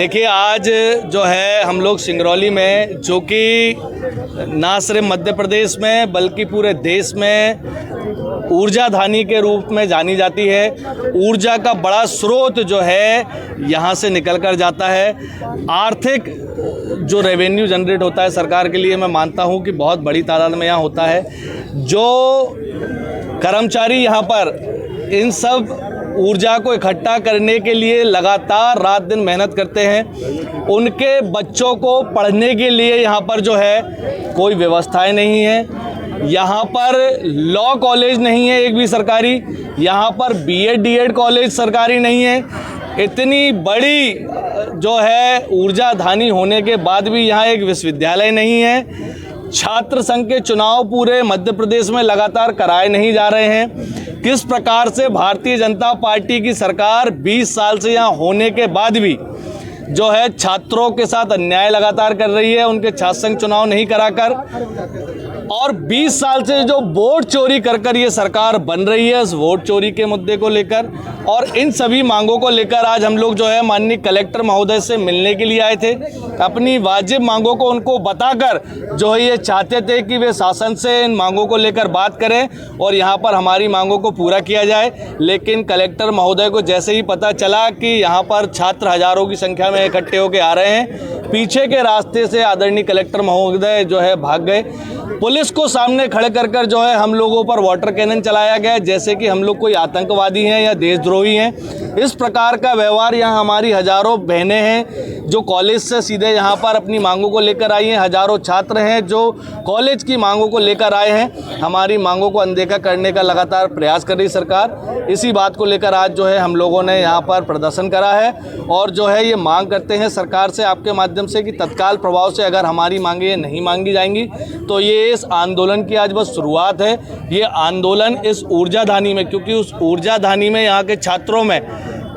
देखिए, आज जो है हम लोग सिंगरौली में, जो कि ना सिर्फ मध्य प्रदेश में बल्कि पूरे देश में ऊर्जा धानी के रूप में जानी जाती है। ऊर्जा का बड़ा स्रोत जो है यहाँ से निकल कर जाता है। आर्थिक जो रेवेन्यू जनरेट होता है सरकार के लिए, मैं मानता हूँ कि बहुत बड़ी तादाद में यहाँ होता है। जो कर्मचारी यहाँ पर इन सब ऊर्जा को इकट्ठा करने के लिए लगातार रात दिन मेहनत करते हैं, उनके बच्चों को पढ़ने के लिए यहाँ पर जो है कोई व्यवस्थाएं नहीं है। यहाँ पर लॉ कॉलेज नहीं है एक भी सरकारी, यहाँ पर बीएड डीएड कॉलेज सरकारी नहीं है। इतनी बड़ी जो है ऊर्जा धानी होने के बाद भी यहाँ एक विश्वविद्यालय नहीं है। छात्र संघ के चुनाव पूरे मध्य प्रदेश में लगातार कराए नहीं जा रहे हैं। किस प्रकार से भारतीय जनता पार्टी की सरकार 20 साल से यहाँ होने के बाद भी जो है छात्रों के साथ अन्याय लगातार कर रही है, उनके छात्र संघ चुनाव नहीं कराकर, और 20 साल से जो वोट चोरी कर ये सरकार बन रही है, उस वोट चोरी के मुद्दे को लेकर और इन सभी मांगों को लेकर आज हम लोग जो है माननीय कलेक्टर महोदय से मिलने के लिए आए थे। अपनी वाजिब मांगों को उनको बताकर जो है ये चाहते थे कि वे शासन से इन मांगों को लेकर बात करें और यहाँ पर हमारी मांगों को पूरा किया जाए। लेकिन कलेक्टर महोदय को जैसे ही पता चला कि यहाँ पर छात्र हजारों की संख्या में इकट्ठे होकर आ रहे हैं, पीछे के रास्ते से आदरणीय कलेक्टर महोदय जो है भाग गए। पुलिस को सामने खड़े कर जो है हम लोगों पर वाटर कैनन चलाया गया, जैसे कि हम लोग कोई आतंकवादी हैं या देशद्रोही हैं। इस प्रकार का व्यवहार यहाँ हमारी हजारों बहनें हैं जो कॉलेज से सीधे यहाँ पर अपनी मांगों को लेकर आई हैं, हजारों छात्र हैं जो कॉलेज की मांगों को लेकर आए हैं। हमारी मांगों को अनदेखा करने का लगातार प्रयास कर रही सरकार। इसी बात को लेकर आज जो है हम लोगों ने यहाँ पर प्रदर्शन करा है और जो है ये मांग करते हैं सरकार से आपके माध्यम से कि तत्काल प्रभाव से अगर हमारी मांगें नहीं मांगी जाएंगी तो ये इस आंदोलन की आज बस शुरुआत है। ये आंदोलन इस ऊर्जा धानी में, क्योंकि उस ऊर्जा धानी में यहाँ के छात्रों में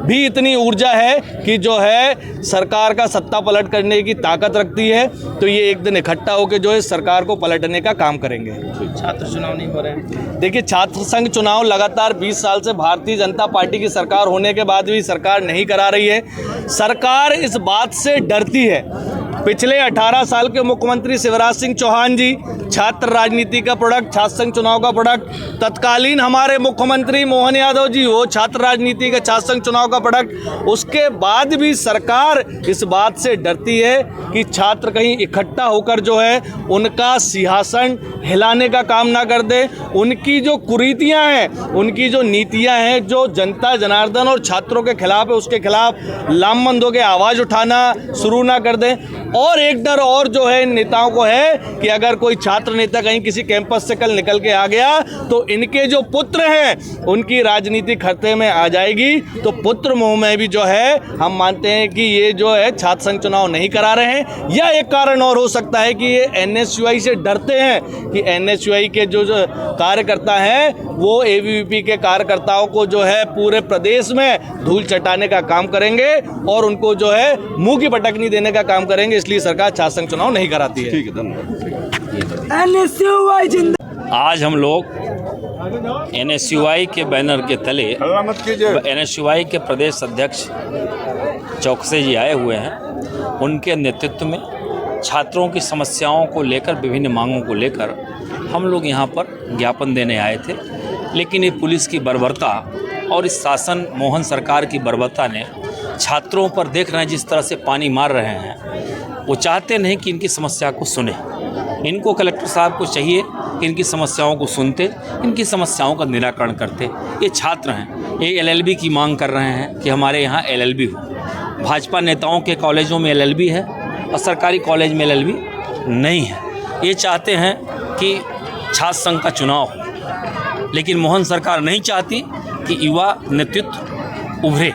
भी इतनी ऊर्जा है कि जो है सरकार का सत्ता पलट करने की ताकत रखती है, तो ये एक दिन इकट्ठा होकर जो है सरकार को पलटने का काम करेंगे। छात्र चुनाव नहीं हो रहे हैं। देखिए, छात्र संघ चुनाव लगातार 20 साल से भारतीय जनता पार्टी की सरकार होने के बाद भी सरकार नहीं करा रही है। सरकार इस बात से डरती है। पिछले 18 साल के मुख्यमंत्री शिवराज सिंह चौहान जी छात्र राजनीति का प्रोडक्ट, छात्र संघ चुनाव का प्रोडक्ट। तत्कालीन हमारे मुख्यमंत्री मोहन यादव जी, वो छात्र राजनीति का, छात्र संघ चुनाव का प्रोडक्ट। उसके बाद भी सरकार इस बात से डरती है कि छात्र कहीं इकट्ठा होकर जो है उनका सिंहासन हिलाने का काम ना कर दे। उनकी जो कुरीतियां हैं, उनकी जो नीतियां हैं, जो जनता जनार्दन और छात्रों के खिलाफ है, उसके खिलाफ लामबंद होकर आवाज़ उठाना शुरू ना कर दें। और एक डर और जो है इन नेताओं को है कि अगर कोई छात्र नेता कहीं किसी कैंपस से कल निकल के आ गया तो इनके जो पुत्र हैं उनकी राजनीति खतरे में आ जाएगी। तो पुत्र मोह में भी जो है हम मानते हैं कि ये जो है छात्र संघ चुनाव नहीं करा रहे हैं। या एक कारण और हो सकता है कि ये एनएसयूआई से डरते हैं कि एनएसयूआई के जो कार्यकर्ता हैं वो एबीवीपी के कार्यकर्ताओं को जो है पूरे प्रदेश में धूल चटाने का काम करेंगे और उनको जो है मुंह की पटकनी देने का काम करेंगे। इसलिए सरकार छात्र संघ चुनाव नहीं कराती है। ठीक है, धन्यवाद। आज हम लोग एनएसयूआई के बैनर के तले एनएसयूआई के प्रदेश अध्यक्ष चौकसे जी आए हुए हैं। उनके नेतृत्व में छात्रों की समस्याओं को लेकर, विभिन्न मांगों को लेकर हम लोग यहाँ पर ज्ञापन देने आए थे। लेकिन ये पुलिस की बर्बरता और इस शासन मोहन सरकार की बर्बरता ने छात्रों पर देख रहे हैं जिस तरह से पानी मार रहे हैं। वो चाहते नहीं कि इनकी समस्या को सुने। इनको कलेक्टर साहब को चाहिए कि इनकी समस्याओं को सुनते, इनकी समस्याओं का निराकरण करते। ये छात्र हैं, ये एलएलबी की मांग कर रहे हैं कि हमारे यहाँ एलएलबी हो। भाजपा नेताओं के कॉलेजों में एलएलबी है और सरकारी कॉलेज में एलएलबी नहीं है। ये चाहते हैं कि छात्र संघ का चुनाव हो, लेकिन मोहन सरकार नहीं चाहती कि युवा नेतृत्व उभरे,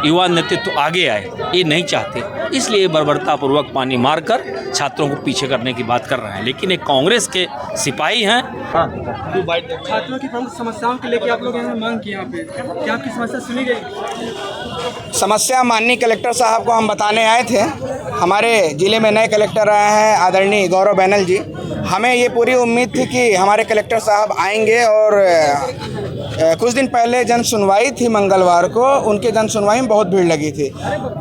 युवा नेतृत्व आगे आए। ये नहीं चाहते, इसलिए बर्बरतापूर्वक पानी मारकर छात्रों को पीछे करने की बात कर रहे हैं। लेकिन एक कांग्रेस के सिपाही हैं। छात्रों की प्रमुख समस्याओं के लेकर आप लोग यहाँ मांग की, यहाँ पे क्या आपकी समस्या सुनी गई? समस्या माननीय कलेक्टर साहब को हम बताने आए थे। हमारे ज़िले में नए कलेक्टर आए हैं आदरणीय गौरव बैनर्जी। हमें ये पूरी उम्मीद थी कि हमारे कलेक्टर साहब आएंगे और कुछ दिन पहले जन सुनवाई थी मंगलवार को, उनके जन सुनवाई में बहुत भीड़ लगी थी।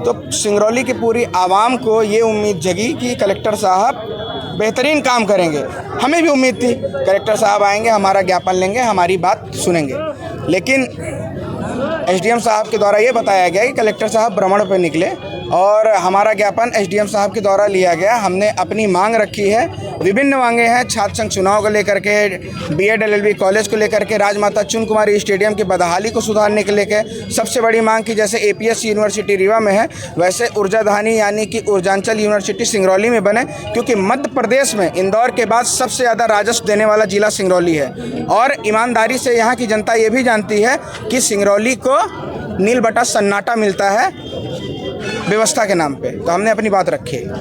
तो सिंगरौली की पूरी आवाम को ये उम्मीद जगी कि कलेक्टर साहब बेहतरीन काम करेंगे। हमें भी उम्मीद थी कलेक्टर साहब आएंगे, हमारा ज्ञापन लेंगे, हमारी बात सुनेंगे। लेकिन एसडीएम साहब के द्वारा ये बताया गया कि कलेक्टर साहब भ्रमण पर निकले और हमारा ज्ञापन एसडीएम साहब के द्वारा लिया गया। हमने अपनी मांग रखी है, विभिन्न मांगे हैं, छात्र संघ चुनाव को लेकर के, बीएड एलएलबी कॉलेज को लेकर के, राजमाता चुन कुमारी स्टेडियम की बदहाली को सुधारने के लेकर सबसे बड़ी मांग की जैसे एपीएस यूनिवर्सिटी रीवा में है वैसे ऊर्जाधानी यानी कि ऊर्जांचल यूनिवर्सिटी सिंगरौली में बने, क्योंकि मध्य प्रदेश में इंदौर के बाद सबसे ज़्यादा राजस्व देने वाला जिला सिंगरौली है। और ईमानदारी से यहाँ की जनता ये भी जानती है कि सिंगरौली को नील बटा सन्नाटा मिलता है व्यवस्था के नाम पे। तो हमने अपनी बात रखी है।